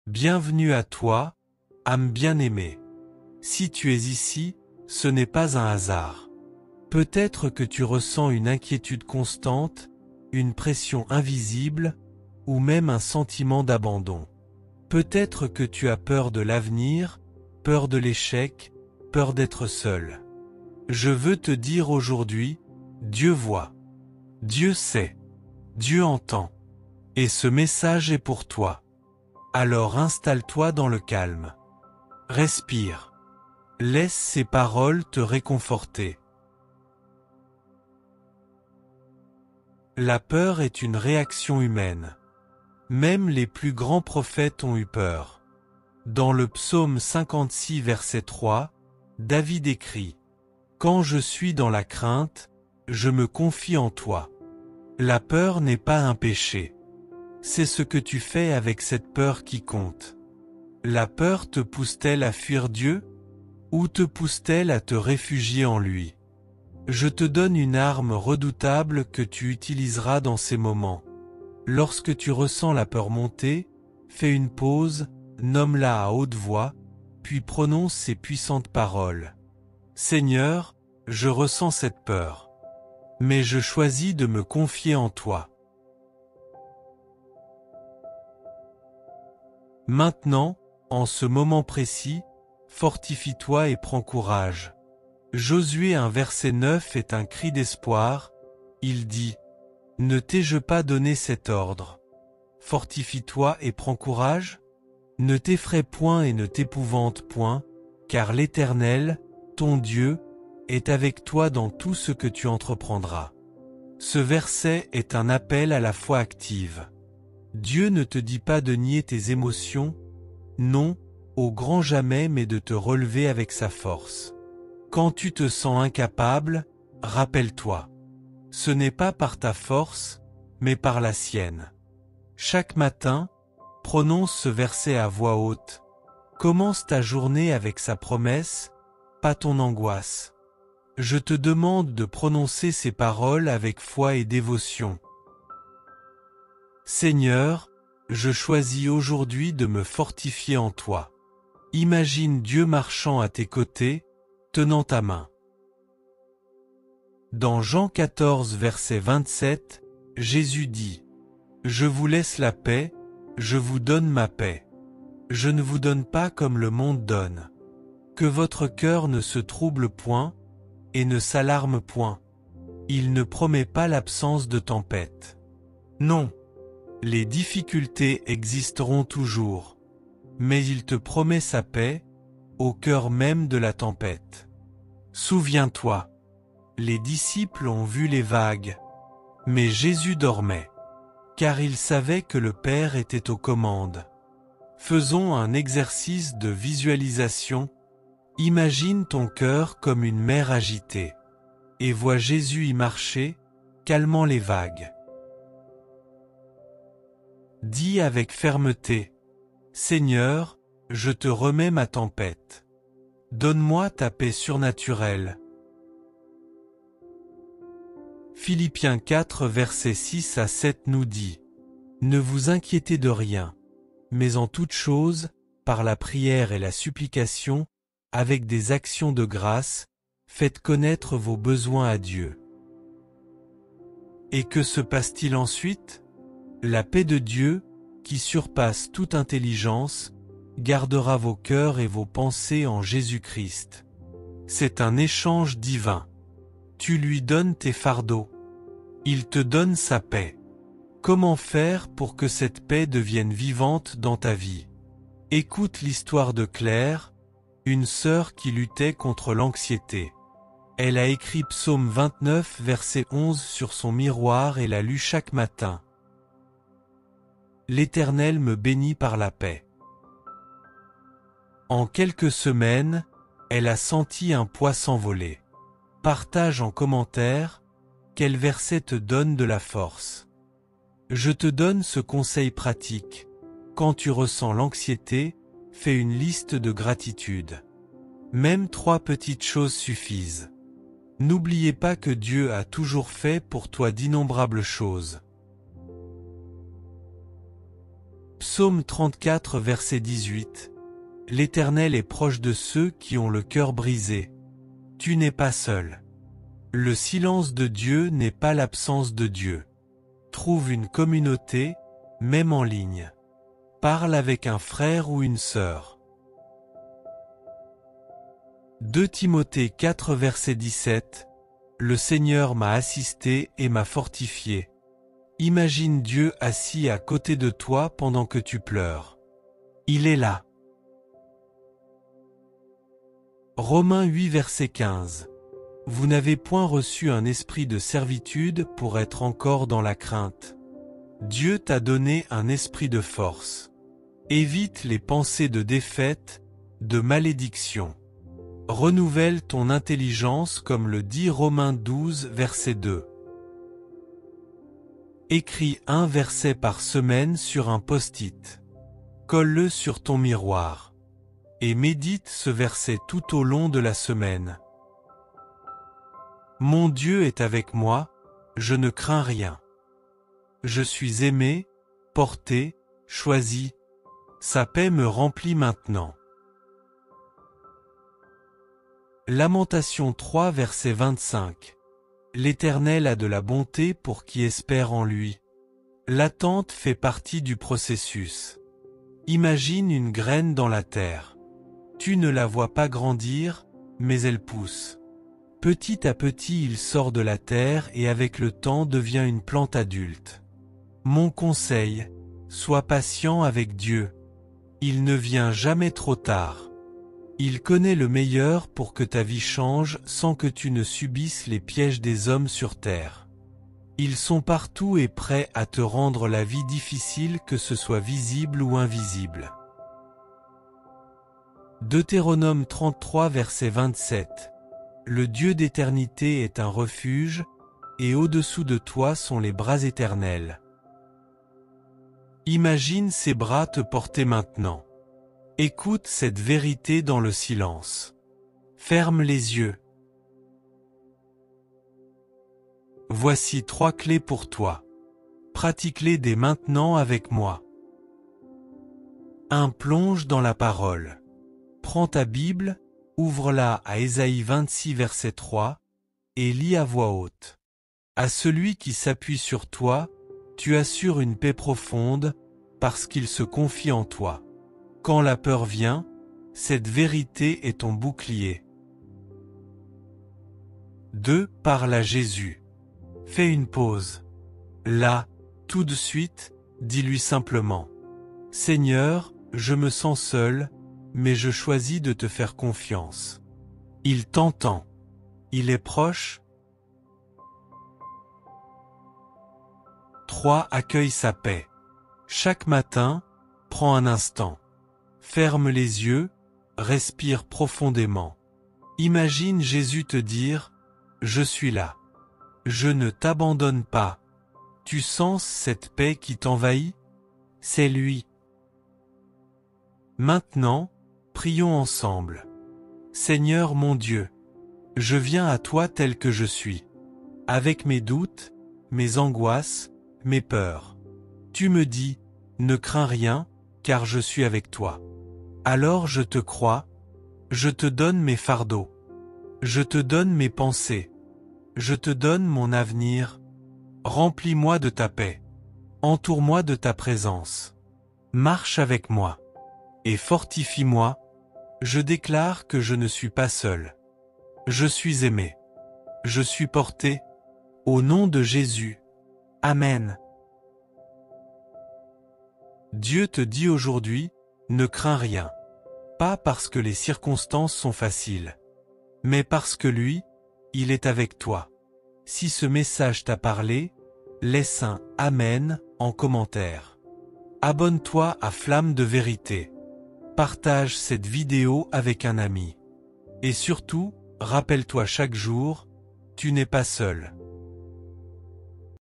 Bienvenue à toi, âme bien-aimée. Si tu es ici, ce n'est pas un hasard. Peut-être que tu ressens une inquiétude constante, une pression invisible, ou même un sentiment d'abandon. Peut-être que tu as peur de l'avenir, peur de l'échec, peur d'être seul. Je veux te dire aujourd'hui, Dieu voit, Dieu sait, Dieu entend. Et ce message est pour toi. Alors installe-toi dans le calme. Respire. Laisse ces paroles te réconforter. La peur est une réaction humaine. Même les plus grands prophètes ont eu peur. Dans le psaume 56 verset 3, David écrit « Quand je suis dans la crainte, je me confie en toi. » La peur n'est pas un péché. C'est ce que tu fais avec cette peur qui compte. La peur te pousse-t-elle à fuir Dieu? Ou te pousse-t-elle à te réfugier en lui? Je te donne une arme redoutable que tu utiliseras dans ces moments. Lorsque tu ressens la peur monter, fais une pause, nomme-la à haute voix, puis prononce ces puissantes paroles. Seigneur, je ressens cette peur. Mais je choisis de me confier en toi. Maintenant, en ce moment précis, fortifie-toi et prends courage. Josué 1 verset 9 est un cri d'espoir. Il dit « Ne t'ai-je pas donné cet ordre? Fortifie-toi et prends courage. Ne t'effraie point et ne t'épouvante point, car l'Éternel, ton Dieu, est avec toi dans tout ce que tu entreprendras. » Ce verset est un appel à la foi active. Dieu ne te dit pas de nier tes émotions, non, au grand jamais, mais de te relever avec sa force. Quand tu te sens incapable, rappelle-toi. Ce n'est pas par ta force, mais par la sienne. Chaque matin, prononce ce verset à voix haute. Commence ta journée avec sa promesse, pas ton angoisse. Je te demande de prononcer ces paroles avec foi et dévotion. Seigneur, je choisis aujourd'hui de me fortifier en toi. Imagine Dieu marchant à tes côtés, tenant ta main. Dans Jean 14 verset 27, Jésus dit « Je vous laisse la paix, je vous donne ma paix. Je ne vous donne pas comme le monde donne. Que votre cœur ne se trouble point, et ne s'alarme point. Il ne promet pas l'absence de tempête. Non. Les difficultés existeront toujours, mais il te promet sa paix, au cœur même de la tempête. Souviens-toi, les disciples ont vu les vagues, mais Jésus dormait, car il savait que le Père était aux commandes. Faisons un exercice de visualisation. Imagine ton cœur comme une mer agitée, et vois Jésus y marcher, calmant les vagues. Dis avec fermeté, « Seigneur, je te remets ma tempête. Donne-moi ta paix surnaturelle. » Philippiens 4 versets 6 à 7 nous dit « Ne vous inquiétez de rien, mais en toute chose, par la prière et la supplication, avec des actions de grâce, faites connaître vos besoins à Dieu. » Et que se passe-t-il ensuite? La paix de Dieu, qui surpasse toute intelligence, gardera vos cœurs et vos pensées en Jésus-Christ. C'est un échange divin. Tu lui donnes tes fardeaux. Il te donne sa paix. Comment faire pour que cette paix devienne vivante dans ta vie? Écoute l'histoire de Claire, une sœur qui luttait contre l'anxiété. Elle a écrit Psaume 29 verset 11 sur son miroir et l'a lu chaque matin. L'Éternel me bénit par la paix. En quelques semaines, elle a senti un poids s'envoler. Partage en commentaire, quel verset te donne de la force. Je te donne ce conseil pratique. Quand tu ressens l'anxiété, fais une liste de gratitude. Même 3 petites choses suffisent. N'oubliez pas que Dieu a toujours fait pour toi d'innombrables choses. Psaume 34 verset 18. L'Éternel est proche de ceux qui ont le cœur brisé. Tu n'es pas seul. Le silence de Dieu n'est pas l'absence de Dieu. Trouve une communauté, même en ligne. Parle avec un frère ou une sœur. 2 Timothée 4 verset 17. Le Seigneur m'a assisté et m'a fortifié. Imagine Dieu assis à côté de toi pendant que tu pleures. Il est là. Romains 8 verset 15. Vous n'avez point reçu un esprit de servitude pour être encore dans la crainte. Dieu t'a donné un esprit de force. Évite les pensées de défaite, de malédiction. Renouvelle ton intelligence comme le dit Romains 12 verset 2. Écris un verset par semaine sur un post-it. Colle-le sur ton miroir. Et médite ce verset tout au long de la semaine. Mon Dieu est avec moi, je ne crains rien. Je suis aimé, porté, choisi. Sa paix me remplit maintenant. Lamentation 3 verset 25. L'Éternel a de la bonté pour qui espère en lui. L'attente fait partie du processus. Imagine une graine dans la terre. Tu ne la vois pas grandir, mais elle pousse. Petit à petit il sort de la terre et avec le temps devient une plante adulte. Mon conseil, sois patient avec Dieu. Il ne vient jamais trop tard. Il connaît le meilleur pour que ta vie change sans que tu ne subisses les pièges des hommes sur terre. Ils sont partout et prêts à te rendre la vie difficile, que ce soit visible ou invisible. Deutéronome 33 verset 27. Le Dieu d'éternité est un refuge, et au-dessous de toi sont les bras éternels. Imagine ces bras te porter maintenant. Écoute cette vérité dans le silence. Ferme les yeux. Voici 3 clés pour toi. Pratique-les dès maintenant avec moi. 1. Plonge dans la parole. Prends ta Bible, ouvre-la à Ésaïe 26 verset 3, et lis à voix haute. À celui qui s'appuie sur toi, tu assures une paix profonde, parce qu'il se confie en toi. Quand la peur vient, cette vérité est ton bouclier. 2. Parle à Jésus. Fais une pause. Là, tout de suite, dis-lui simplement. Seigneur, je me sens seul, mais je choisis de te faire confiance. Il t'entend. Il est proche. 3. Accueille sa paix. Chaque matin, prends un instant. Ferme les yeux, respire profondément. Imagine Jésus te dire « Je suis là. Je ne t'abandonne pas. » Tu sens cette paix qui t'envahit? C'est lui. Maintenant, prions ensemble. Seigneur mon Dieu, je viens à toi tel que je suis, avec mes doutes, mes angoisses, mes peurs. Tu me dis, ne crains rien, car je suis avec toi. Alors je te crois, je te donne mes fardeaux, je te donne mes pensées, je te donne mon avenir. Remplis-moi de ta paix, entoure-moi de ta présence, marche avec moi, et fortifie-moi. Je déclare que je ne suis pas seul. Je suis aimé. Je suis porté. Au nom de Jésus. Amen. Dieu te dit aujourd'hui, ne crains rien. Pas parce que les circonstances sont faciles, mais parce que lui, il est avec toi. Si ce message t'a parlé, laisse un « Amen » en commentaire. Abonne-toi à Flamme de Vérité. Partage cette vidéo avec un ami. Et surtout, rappelle-toi chaque jour, tu n'es pas seul.